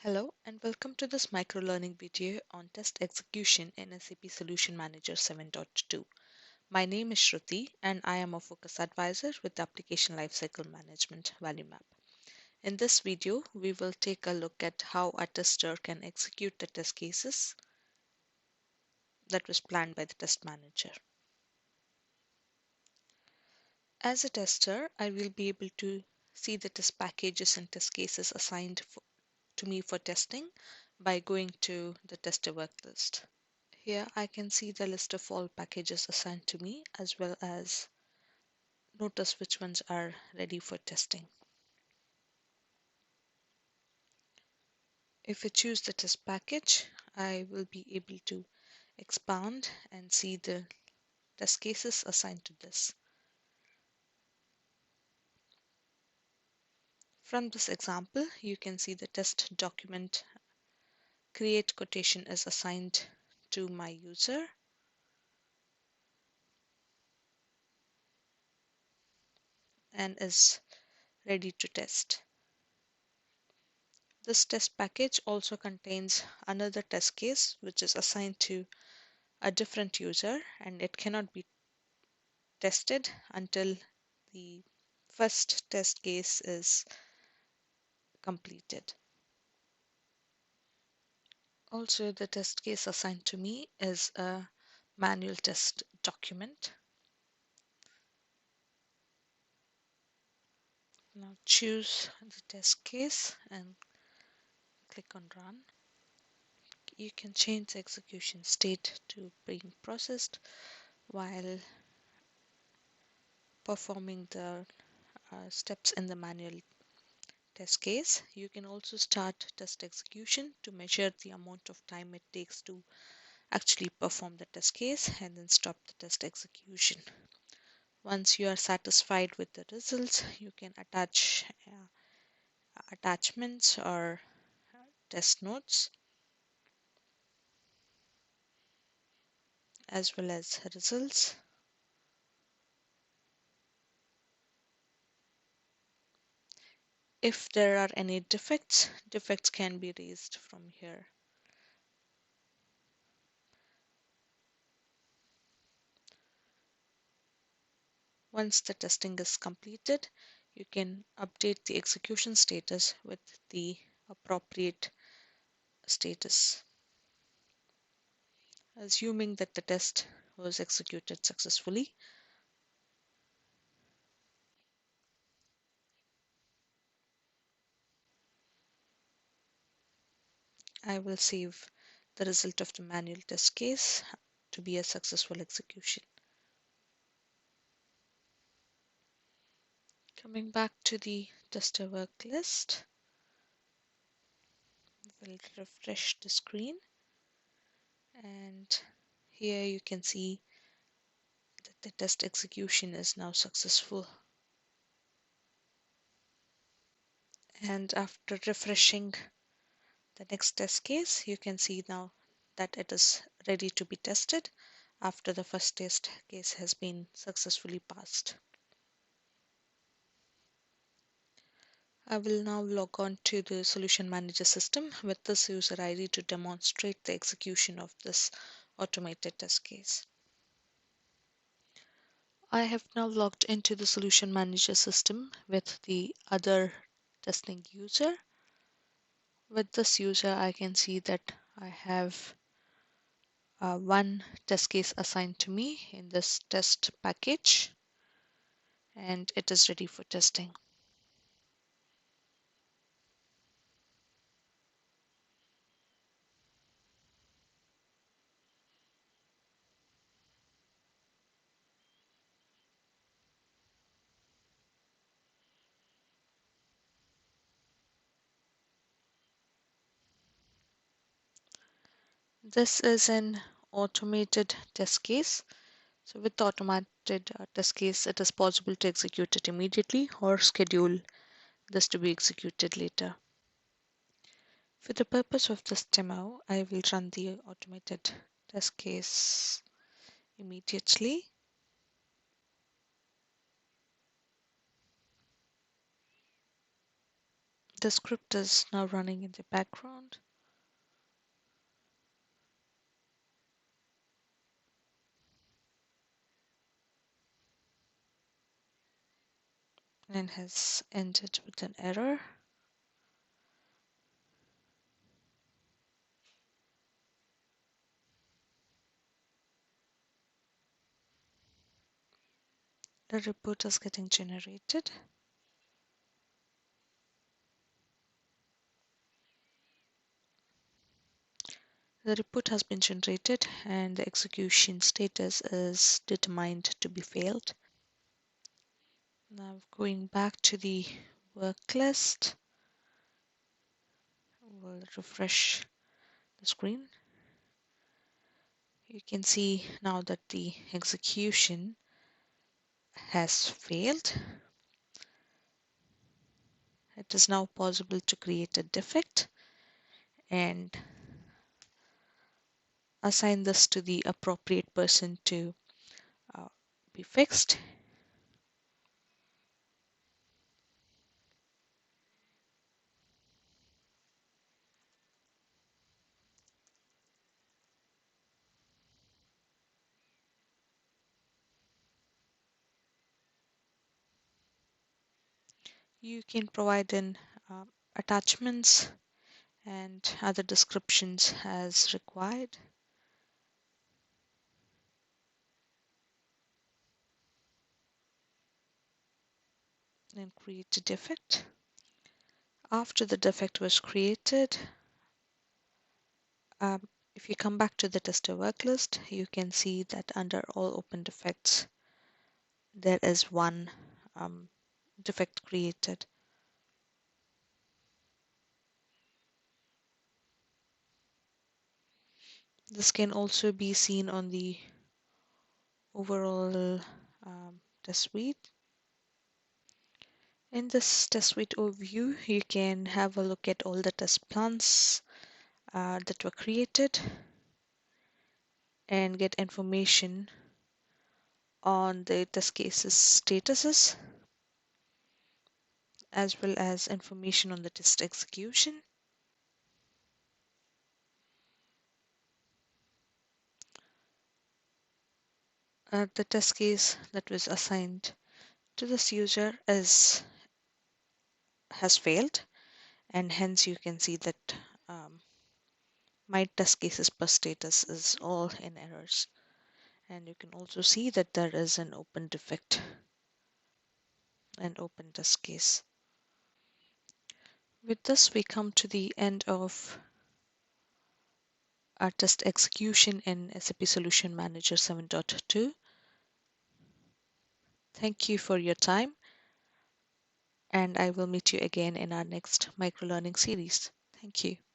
Hello and welcome to this micro-learning video on test execution in SAP Solution Manager 7.2. My name is Shruti and I am a focus advisor with the Application Lifecycle Management Value Map. In this video, we will take a look at how a tester can execute the test cases that was planned by the test manager. As a tester, I will be able to see the test packages and test cases assigned to me for testing by going to the tester work list. Here I can see the list of all packages assigned to me as well as notice which ones are ready for testing. If I choose the test package, I will be able to expand and see the test cases assigned to this. From this example, you can see the test document create quotation is assigned to my user and is ready to test. This test package also contains another test case which is assigned to a different user and it cannot be tested until the first test case is completed. Also, the test case assigned to me is a manual test document. Now choose the test case and click on run. You can change the execution state to being processed while performing the steps in the manual test case. You can also start test execution to measure the amount of time it takes to actually perform the test case and then stop the test execution. Once you are satisfied with the results, you can attach attachments or test notes as well as results. If there are any defects can be raised from here. Once the testing is completed, you can update the execution status with the appropriate status. Assuming that the test was executed successfully, I will save the result of the manual test case to be a successful execution. Coming back to the tester work list, we'll refresh the screen and here you can see that the test execution is now successful. And after refreshing the next test case, you can see now that it is ready to be tested after the first test case has been successfully passed. I will now log on to the Solution Manager system with this user ID to demonstrate the execution of this automated test case. I have now logged into the Solution Manager system with the other testing user. With this user, I can see that I have one test case assigned to me in this test package and it is ready for testing. This is an automated test case. So with the automated test case, it is possible to execute it immediately or schedule this to be executed later. For the purpose of this demo, I will run the automated test case immediately. The script is now running in the background. And has ended with an error. The report is getting generated. The report has been generated and the execution status is determined to be failed. Now going back to the work list, we'll refresh the screen. You can see now that the execution has failed. It is now possible to create a defect and assign this to the appropriate person to uh, be fixed. You can provide in attachments and other descriptions as required. And create a defect. After the defect was created, if you come back to the tester work list, you can see that under all open defects, there is one defect created. This can also be seen on the overall test suite. In this test suite overview, you can have a look at all the test plans that were created and get information on the test cases statuses as well as information on the test execution. The test case that was assigned to this user has failed, and hence you can see that my test cases per status is all in errors. And you can also see that there is an open defect and open test case. With this, we come to the end of our test execution in SAP Solution Manager 7.2. Thank you for your time, and I will meet you again in our next microlearning series. Thank you.